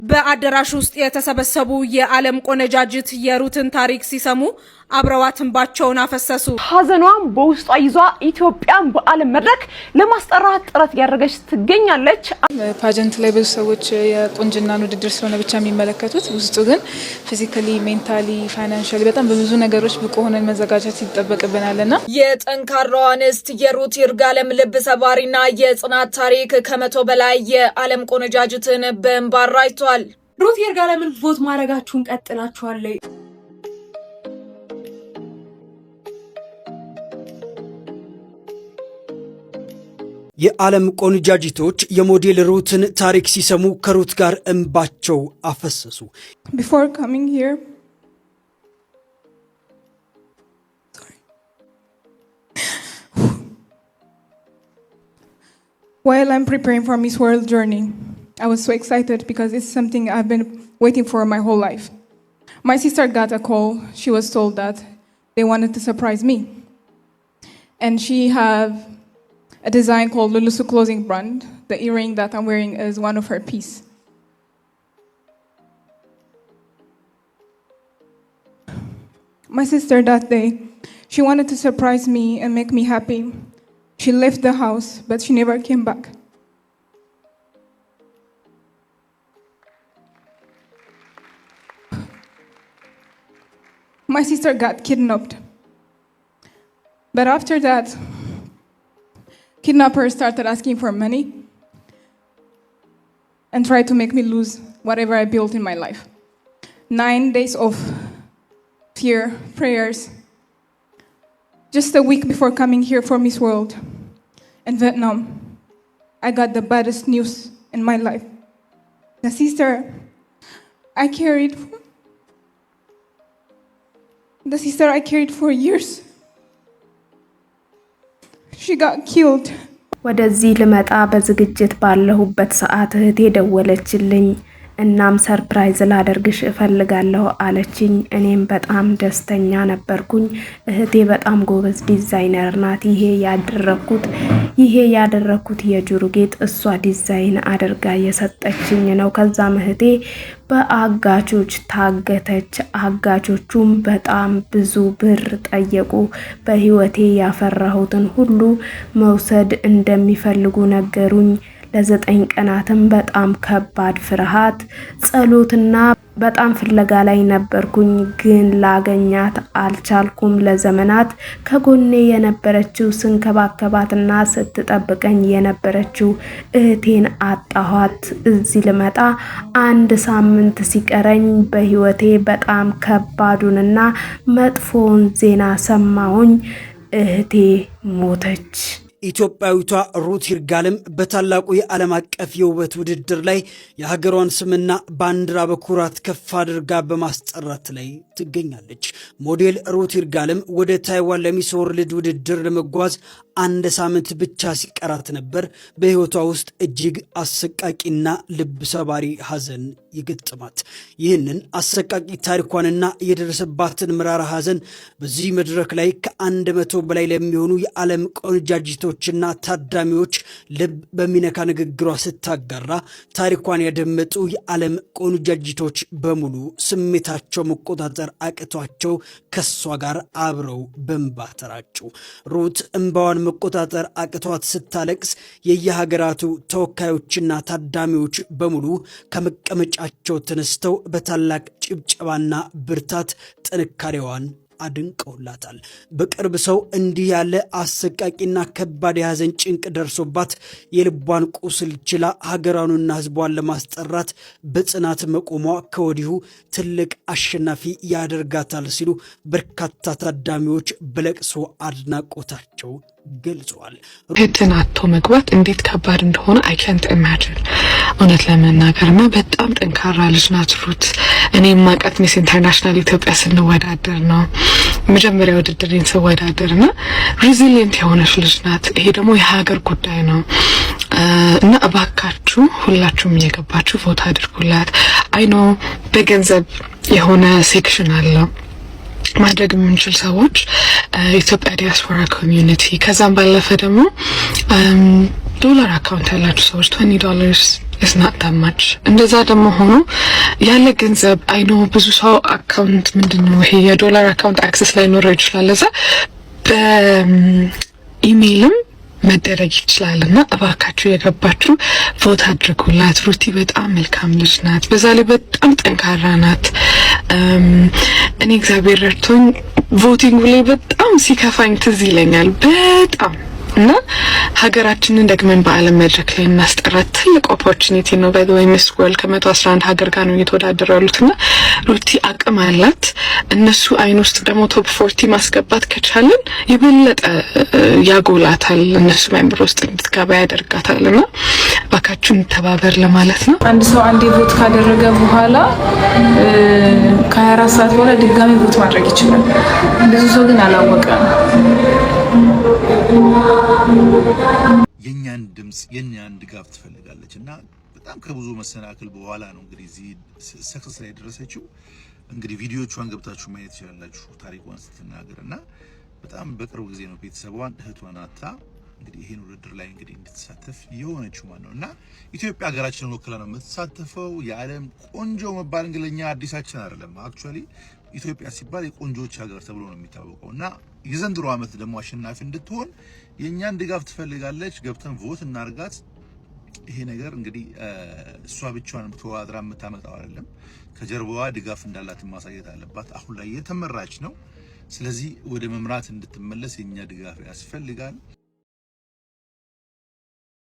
በአዳራሽ ውስጥ የተሰበሰቡ የዓለም ቆነጃጅት የሩትን ታሪክ ሲሰሙ አብረዋት እንባቸውን አፈሰሱ። ሀዘኗን በውስጧ ይዟ ኢትዮጵያን በዓለም መድረክ ለማስጠራት ጥረት ያደረገች ትገኛለች። ፓጀንት ላይ ብዙ ሰዎች የቁንጅና ውድድር ስለሆነ ብቻ የሚመለከቱት ውስጡ ግን ፊዚካሊ፣ ሜንታሊ፣ ፋይናንሻሊ በጣም በብዙ ነገሮች ብቁ ሆነን መዘጋጀት ይጠበቅብናልና የጠንካራዋ አንስት የሩት ይርጋለም ልብ ሰባሪና የጽናት ታሪክ ከመቶ በላይ የዓለም ቆነጃጅትን በእንባ አራጭቷል። ሩት ይርጋለምን ቮት ማድረጋችሁን ቀጥላችኋል። የዓለም ቆነጃጅቶች የሞዴል ሩትን ታሪክ ሲሰሙ ከሩት ጋር እንባቸው አፈሰሱ። Before coming here, while I'm preparing for Miss World journey, I was so excited because it's something I've been waiting for my whole life. My sister got a call. She was told that they wanted to surprise me. And she have a design called Lulusu Clothing Brand. The earring that I'm wearing is one of her piece. My sister that day, she wanted to surprise me and make me happy. She left the house, but she never came back. My sister got kidnapped. But after that, kidnappers started asking for money and tried to make me lose whatever I built in my life. 9 days of fear, prayers. Just a week before coming here for Miss World in Vietnam, I got the baddest news in my life. The sister I carried for years, she got killed. ወደዚህ ልመጣ በዝግጅት ባለሁበት ሰዓት እህቴ ደወለችልኝ። እናም ሰርፕራይዝ ላደርግሽ እፈልጋለሁ አለችኝ። እኔም በጣም ደስተኛ ነበርኩኝ። እህቴ በጣም ጎበዝ ዲዛይነር ናት። ይሄ ያደረኩት የጆሮ ጌጥ እሷ ዲዛይን አድርጋ የሰጠችኝ ነው። ከዛም እህቴ በአጋቾች ታገተች። አጋቾቹም በጣም ብዙ ብር ጠየቁ። በህይወቴ ያፈራሁትን ሁሉ መውሰድ እንደሚፈልጉ ነገሩኝ። ለ9 ቀናትም በጣም ከባድ ፍርሃት፣ ጸሎትና በጣም ፍለጋ ላይ ነበርኩኝ። ግን ላገኛት አልቻልኩም። ለዘመናት ከጎኔ የነበረችው ስንከባከባትና ስትጠብቀኝ የነበረችው እህቴን አጣኋት። እዚህ ልመጣ 1 ሳምንት ሲቀረኝ በህይወቴ በጣም ከባዱንና መጥፎውን ዜና ሰማሁኝ። እህቴ ሞተች። ኢትዮጵያዊቷ ሩት ይርጋለም በታላቁ የዓለም አቀፍ የውበት ውድድር ላይ የሀገሯን ስምና ባንዲራ በኩራት ከፍ አድርጋ በማስጠራት ላይ ትገኛለች። ሞዴል ሩት ይርጋለም ወደ ታይዋን ለሚስ ወርልድ ውድድር ለመጓዝ 1 ሳምንት ብቻ ሲቀራት ነበር በህይወቷ ውስጥ እጅግ አሰቃቂና ልብ ሰባሪ ሐዘን ይገጥማት። ይህንን አሰቃቂ ታሪኳንና የደረሰባትን መራራ ሐዘን በዚህ መድረክ ላይ ከ100 በላይ ለሚሆኑ የዓለም ቆነጃጅቶችና ታዳሚዎች ልብ በሚነካ ንግግሯ ስታጋራ ታሪኳን ያደመጡ የዓለም ቆነጃጅቶች በሙሉ ስሜታቸው መቆጣጠር አቅቷቸው ከሷ ጋር አብረው በእንባ ተራጩ። ሩት እንባዋን መቆጣጠር አቅቷት ስታለቅስ የየሀገራቱ ተወካዮችና ታዳሚዎች በሙሉ ከመቀመጫቸው ተነስተው በታላቅ ጭብጨባና ብርታት ጥንካሬዋን አድንቀውላታል። በቅርብ ሰው እንዲህ ያለ አሰቃቂና ከባድ የሐዘን ጭንቅ ደርሶባት የልቧን ቁስል ችላ ሀገሯንና ሕዝቧን ለማስጠራት በጽናት መቆሟ ከወዲሁ ትልቅ አሸናፊ ያደርጋታል ሲሉ በርካታ ታዳሚዎች በለቅሶ አድናቆታቸው ገልጸዋል። እህትን አጥቶ መግባት እንዴት ከባድ እንደሆነ አይ ካንት ኢማጂን እውነት ለመናገርና በጣም ጠንካራ ልጅ ናት ሩት። እኔ ማቃት ሚስ ኢንተርናሽናል ኢትዮጵያ ስንወዳደር ነው መጀመሪያ ውድድርን ስወዳደርና ሬዚሊየንት የሆነች ልጅ ናት። ይሄ ደግሞ የሀገር ጉዳይ ነው እና እባካችሁ ሁላችሁም እየገባችሁ ፎቶ አድርጉላት። አይ ኖ በገንዘብ የሆነ ሴክሽን አለው ማድረግ የምንችል ሰዎች ኢትዮጵያ ዲያስፖራ ኮሚዩኒቲ ከዛም ባለፈ ደግሞ ዶላር አካውንት ያላችሁ ሰዎች $20 is not that much። እንደዛ ደግሞ ሆኖ ያለ ገንዘብ አይኖ ብዙ ሰው አካውንት ምንድነው ይሄ የዶላር አካውንት አክሰስ ላይ ኖር ይችላል። ለዛ በኢሜይልም መደረግ ይችላልና እባካችሁ የገባችሁ ቮት አድርጉላት። ሩቲ በጣም መልካም ልጅ ናት፣ በዛ ላይ በጣም ጠንካራ ናት። እኔ እግዚአብሔር ረድቶኝ ቮቲንግ ላይ በጣም ሲከፋኝ ትዝ ይለኛል በጣም እና ሀገራችንን ደግመን በዓለም መድረክ ላይ እናስጠራት ትልቅ ኦፖርቹኒቲ ነው። ባይ ዘ ዌይ ሚስ ወርልድ ከ111 ሀገር ጋር ነው እየተወዳደሩ ያሉትና ሩቲ አቅም አላት። እነሱ አይን ውስጥ ደግሞ ቶፕ 40 ማስገባት ከቻለን የበለጠ ያጎላታል፣ እነሱ ሜምበር ውስጥ እንድትገባ ያደርጋታልና ባካችሁን ተባበር ለማለት ነው። አንድ ሰው አንዴ ቮት ካደረገ በኋላ ከ24 ሰዓት በኋላ ድጋሚ ቮት ማድረግ ይችላል። ብዙ ሰው ግን አላወቀም። የኛን ድምጽ የኛን ድጋፍ ትፈልጋለች እና በጣም ከብዙ መሰናክል በኋላ ነው እንግዲህ እዚህ ሰክሰስ ላይ ደረሰችው። እንግዲህ ቪዲዮቿን ገብታችሁ ማየት ይችላልላችሁ ታሪኳን ስትናገርና በጣም በቅርብ ጊዜ ነው ቤተሰቧን እህቷን አታ እንግዲህ ይሄን ውድድር ላይ እንግዲህ እንድትሳተፍ የሆነችው ማለት ነውና ኢትዮጵያ ሀገራችንን ወክላ ነው የምትሳተፈው። የዓለም ቆንጆ መባል እንግሊዝኛ አዲሳችን አይደለም። አክቹአሊ ኢትዮጵያ ሲባል የቆንጆች ሀገር ተብሎ ነው የሚታወቀውና የዘንድሮ ዓመት ደግሞ አሸናፊ እንድትሆን የኛን ድጋፍ ትፈልጋለች። ገብተን ቮት እናርጋት። ይሄ ነገር እንግዲህ እሷ ብቻዋን ተዋድራ የምታመጣው አይደለም። ከጀርባዋ ድጋፍ እንዳላት ማሳየት አለባት። አሁን ላይ የተመራች ነው። ስለዚህ ወደ መምራት እንድትመለስ የኛ ድጋፍ ያስፈልጋል።